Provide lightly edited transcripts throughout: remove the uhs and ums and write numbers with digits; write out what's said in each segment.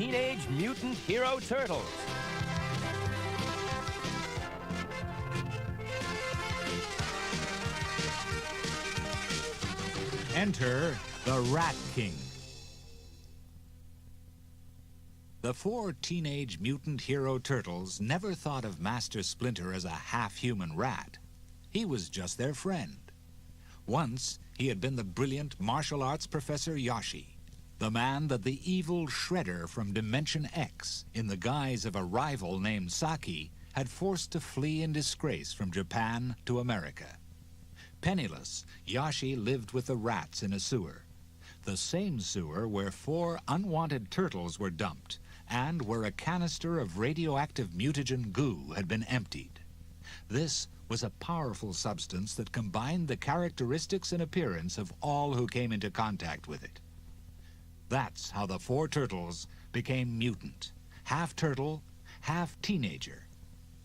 Teenage Mutant Hero Turtles. Enter the Rat King. The four Teenage Mutant Hero Turtles never thought of Master Splinter as a half-human rat. He was just their friend. Once, he had been the brilliant martial arts professor Yoshi, the man that the evil Shredder from Dimension X, in the guise of a rival named Saki, had forced to flee in disgrace from Japan to America. Penniless, Yoshi lived with the rats in a sewer. The same sewer where four unwanted turtles were dumped, and where a canister of radioactive mutagen goo had been emptied. This was a powerful substance that combined the characteristics and appearance of all who came into contact with it. That's how the four turtles became mutant, half turtle, half teenager.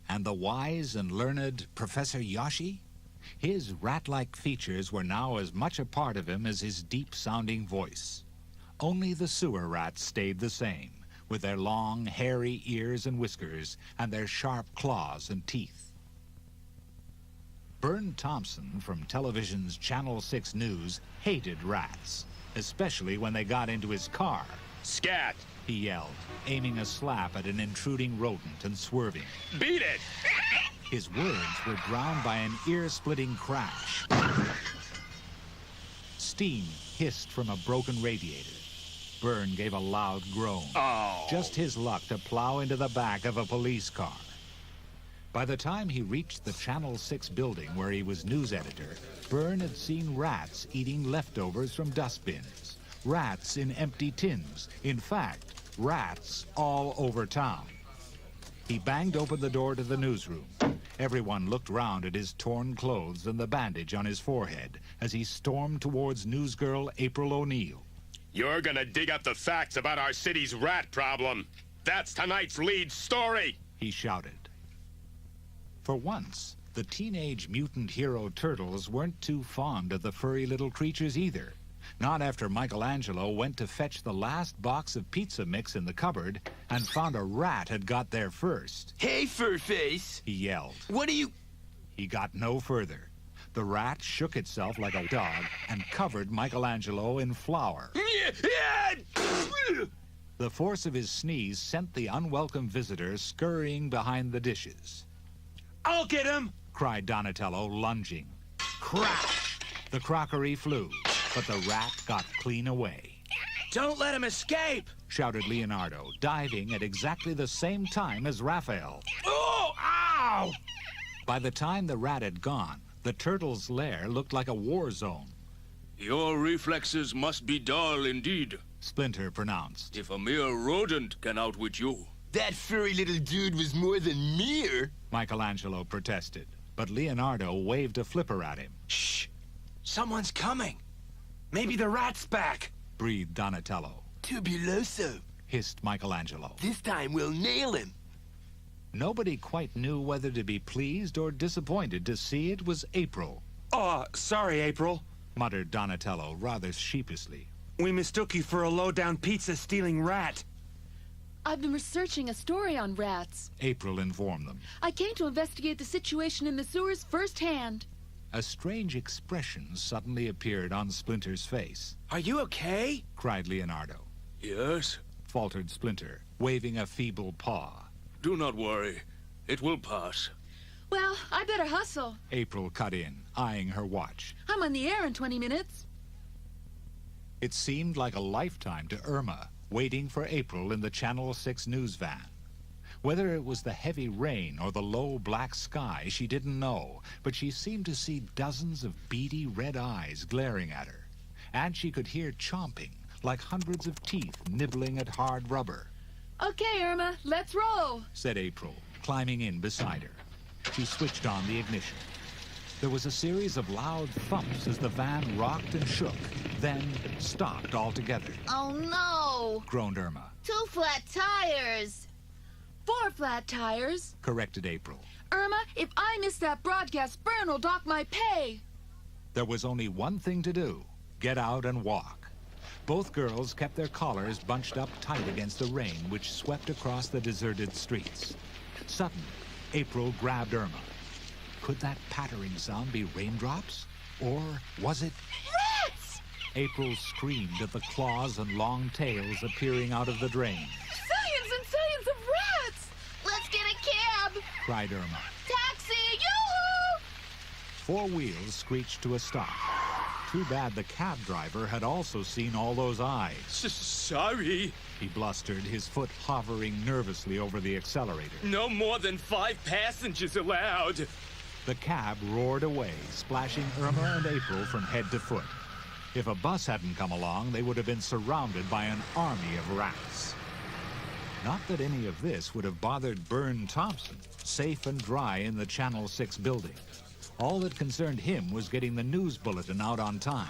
And the wise and learned Professor Yoshi? His rat-like features were now as much a part of him as his deep-sounding voice. Only the sewer rats stayed the same, with their long, hairy ears and whiskers, and their sharp claws and teeth. Vern Thompson from television's Channel 6 News hated rats, especially when they got into his car. Scat! He yelled, aiming a slap at an intruding rodent and swerving. Beat it! His words were drowned by an ear-splitting crash. Steam hissed from a broken radiator. Vern gave a loud groan. Oh. Just his luck to plow into the back of a police car. By the time he reached the Channel 6 building where he was news editor, Vern had seen rats eating leftovers from dustbins. Rats in empty tins. In fact, rats all over town. He banged open the door to the newsroom. Everyone looked round at his torn clothes and the bandage on his forehead as he stormed towards newsgirl April O'Neil. You're gonna dig up the facts about our city's rat problem. That's tonight's lead story, he shouted. For once, the Teenage Mutant Hero Turtles weren't too fond of the furry little creatures either. Not after Michelangelo went to fetch the last box of pizza mix in the cupboard and found a rat had got there first. Hey, Furface! He yelled. What are you... He got no further. The rat shook itself like a dog and covered Michelangelo in flour. The force of his sneeze sent the unwelcome visitor scurrying behind the dishes. I'll get him! Cried Donatello, lunging. Crash! The crockery flew, but the rat got clean away. Don't let him escape! Shouted Leonardo, diving at exactly the same time as Raphael. Oh! Ow! By the time the rat had gone, the turtle's lair looked like a war zone. Your reflexes must be dull indeed, Splinter pronounced. if a mere rodent can outwit you. That furry little dude was more than mere. Michelangelo protested, but Leonardo waved a flipper at him. Shh! Someone's coming. Maybe the rat's back. Breathed Donatello. Tubuloso. Hissed Michelangelo. This time we'll nail him. Nobody quite knew whether to be pleased or disappointed to see it was April, Oh, sorry, April. muttered Donatello rather sheepishly. We mistook you for a low-down pizza-stealing rat. I've been researching a story on rats. April informed them. I came to investigate the situation in the sewers firsthand. A strange expression suddenly appeared on Splinter's face. Are you okay? Cried Leonardo. Yes? Faltered Splinter, waving a feeble paw. Do not worry. It will pass. Well, I better hustle. April cut in, eyeing her watch. I'm on the air in 20 minutes. It seemed like a lifetime to Irma, waiting for April in the Channel 6 news van. Whether it was the heavy rain or the low black sky, she didn't know, but she seemed to see dozens of beady red eyes glaring at her. And she could hear chomping, like hundreds of teeth nibbling at hard rubber. Okay, Irma, let's roll. Said April, climbing in beside her. She switched on the ignition. There was a series of loud thumps as the van rocked and shook, then stopped altogether. Oh no! Groaned Irma. 2 flat tires! 4 flat tires. Corrected April. Irma, if I miss that broadcast, Byrne will dock my pay. There was only one thing to do. Get out and walk. Both girls kept their collars bunched up tight against the rain which swept across the deserted streets. Suddenly, April grabbed Irma. Could that pattering sound be raindrops? Or was it... Rats! April screamed at the claws and long tails appearing out of the drains. Science and science of rats! Let's get a cab! Cried Irma. Taxi! Yoo-hoo! 4 wheels screeched to a stop. Too bad the cab driver had also seen all those eyes. Sorry. He blustered, his foot hovering nervously over the accelerator. No more than 5 passengers allowed. The cab roared away, splashing Irma and April from head to foot. If a bus hadn't come along, they would have been surrounded by an army of rats. Not that any of this would have bothered Bern Thompson, safe and dry in the Channel 6 building. All that concerned him was getting the news bulletin out on time.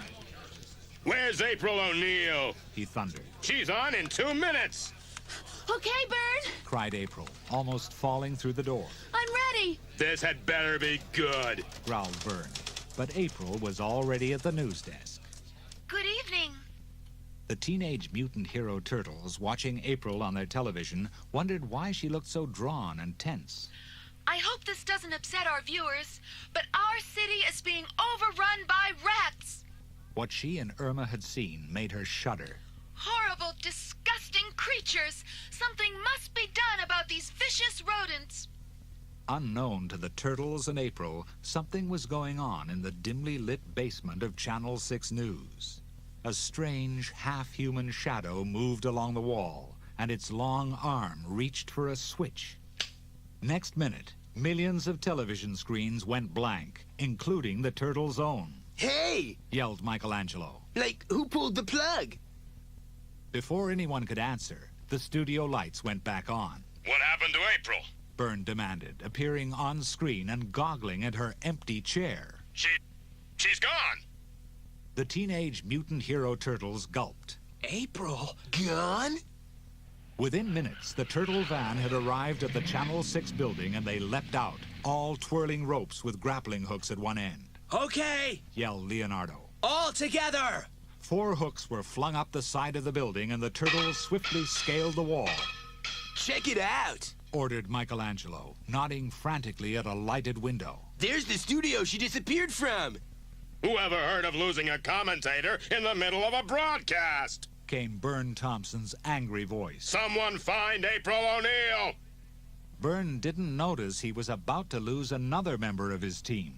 Where's April O'Neil? He thundered. She's on in 2 minutes. Okay, Bird. Cried April, almost falling through the door. I'm ready. This had better be good. Growled Bern. But April was already at the news desk. Good evening. The Teenage Mutant Hero Turtles, watching April on their television, wondered why she looked so drawn and tense. I hope this doesn't upset our viewers, but our city is being overrun by rats. What she and Irma had seen made her shudder. Horrible, disgusting creatures. Something must be done about these vicious rodents. Unknown to the Turtles and April, something was going on in the dimly lit basement of Channel 6 News. A strange, half-human shadow moved along the wall, and its long arm reached for a switch. Next minute, millions of television screens went blank, including the Turtles' own. Hey! Yelled Michelangelo. Like, who pulled the plug? Before anyone could answer, the studio lights went back on. What happened to April? Byrne demanded, appearing on screen and goggling at her empty chair. She's gone. The Teenage Mutant Hero Turtles gulped. April? Gone? Within minutes, the turtle van had arrived at the Channel 6 building and they leapt out, all twirling ropes with grappling hooks at one end. Okay, Yelled Leonardo. all together. 4 hooks were flung up the side of the building and the turtles swiftly scaled the wall. Check it out. Ordered Michelangelo, nodding frantically at a lighted window. There's the studio she disappeared from. Whoever heard of losing a commentator in the middle of a broadcast? Came Byrne Thompson's angry voice. Someone find April O'Neil! Byrne didn't notice he was about to lose another member of his team.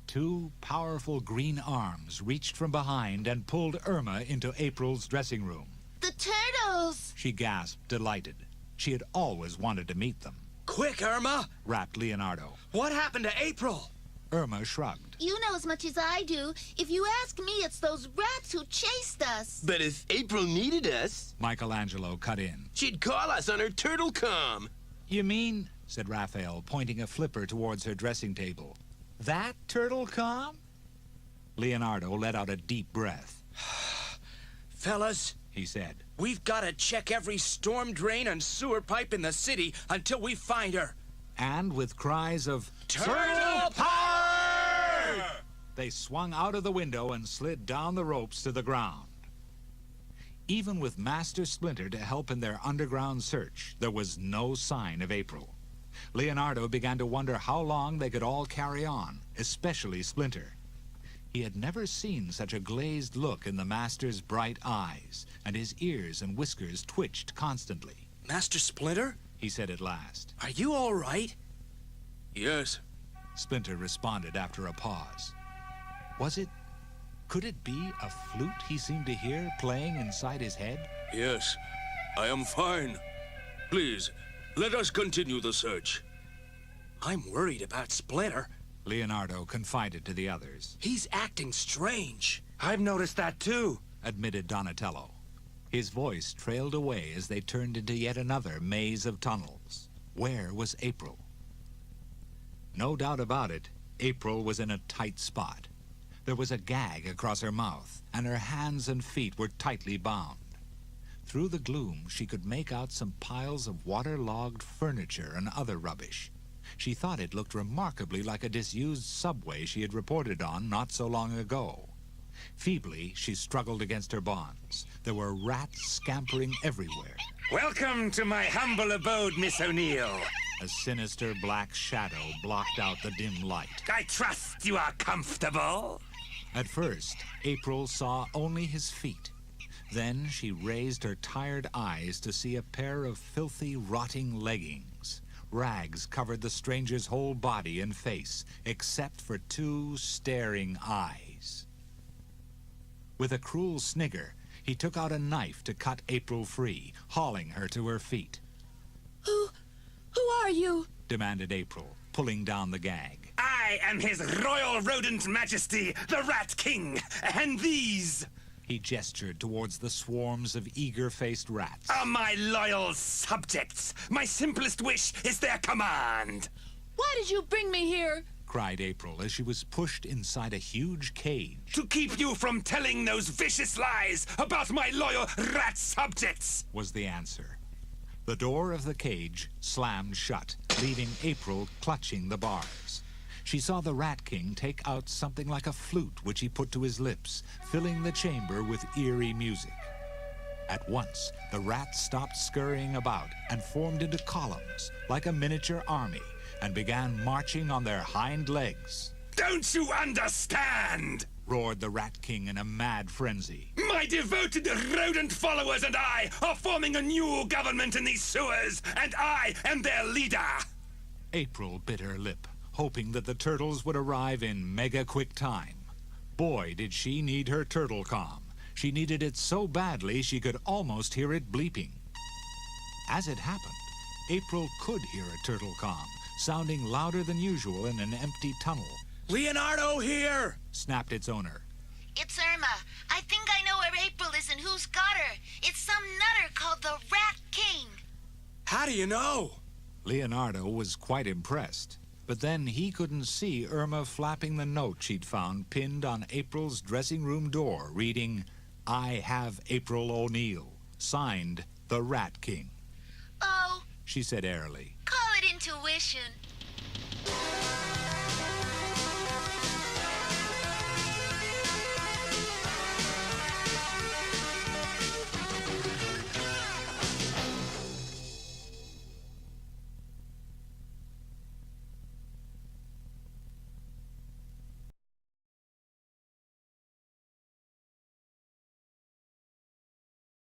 2 powerful green arms reached from behind and pulled Irma into April's dressing room. The turtles! She gasped, delighted. She had always wanted to meet them. Quick, Irma. Rapped Leonardo. What happened to April? Irma shrugged. You know as much as I do. If you ask me, it's those rats who chased us. But if April needed us, Michelangelo cut in. she'd call us on her turtle comm. You mean, said Raphael, pointing a flipper towards her dressing table, that turtle com? Leonardo let out a deep breath. Fellas, He said. we've got to check every storm drain and sewer pipe in the city until we find her. And with cries of Turtle power! they swung out of the window and slid down the ropes to the ground. Even with Master Splinter to help in their underground search, there was no sign of April. Leonardo began to wonder how long they could all carry on, especially Splinter. He had never seen such a glazed look in the Master's bright eyes, and his ears and whiskers twitched constantly. Master Splinter, He said at last. are you all right? Yes. Splinter responded after a pause. Could it be a flute he seemed to hear playing inside his head? Yes. I am fine. Please, let us continue the search. I'm worried about Splinter. Leonardo confided to the others. He's acting strange. I've noticed that too. Admitted Donatello. His voice trailed away as they turned into yet another maze of tunnels. Where was April? No doubt about it, April was in a tight spot. There was a gag across her mouth, and her hands and feet were tightly bound. Through the gloom, she could make out some piles of waterlogged furniture and other rubbish. She thought it looked remarkably like a disused subway she had reported on not so long ago. Feebly, she struggled against her bonds. There were rats scampering everywhere. Welcome to my humble abode, Miss O'Neill. A sinister black shadow blocked out the dim light. I trust you are comfortable. At first, April saw only his feet. Then she raised her tired eyes to see a pair of filthy, rotting leggings. Rags covered the stranger's whole body and face, except for two staring eyes. With a cruel snigger, he took out a knife to cut April free, hauling her to her feet. Who are you? Demanded April, pulling down the gag. I am His Royal Rodent Majesty, the Rat King, and these He gestured towards the swarms of eager-faced rats. are my loyal subjects. My simplest wish is their command. Why did you bring me here? Cried April as she was pushed inside a huge cage. To keep you from telling those vicious lies about my loyal rat subjects. Was the answer. The door of the cage slammed shut, leaving April clutching the bars. She saw the Rat King take out something like a flute, which he put to his lips, filling the chamber with eerie music. At once, the rats stopped scurrying about and formed into columns, like a miniature army, and began marching on their hind legs. Don't you understand? Roared the Rat King in a mad frenzy. My devoted rodent followers and I are forming a new government in these sewers, and I am their leader. April bit her lip, hoping that the turtles would arrive in mega-quick time. Boy, did she need her turtle comm. She needed it so badly she could almost hear it bleeping. As it happened, April could hear a turtle comm, sounding louder than usual in an empty tunnel. Leonardo here! Snapped its owner. It's Irma. I think I know where April is and who's got her. It's some nutter called the Rat King. How do you know? Leonardo was quite impressed. But then he couldn't see Irma flapping the note she'd found pinned on April's dressing room door, reading, "I have April O'Neill, signed the Rat King." Oh, She said airily. call it intuition.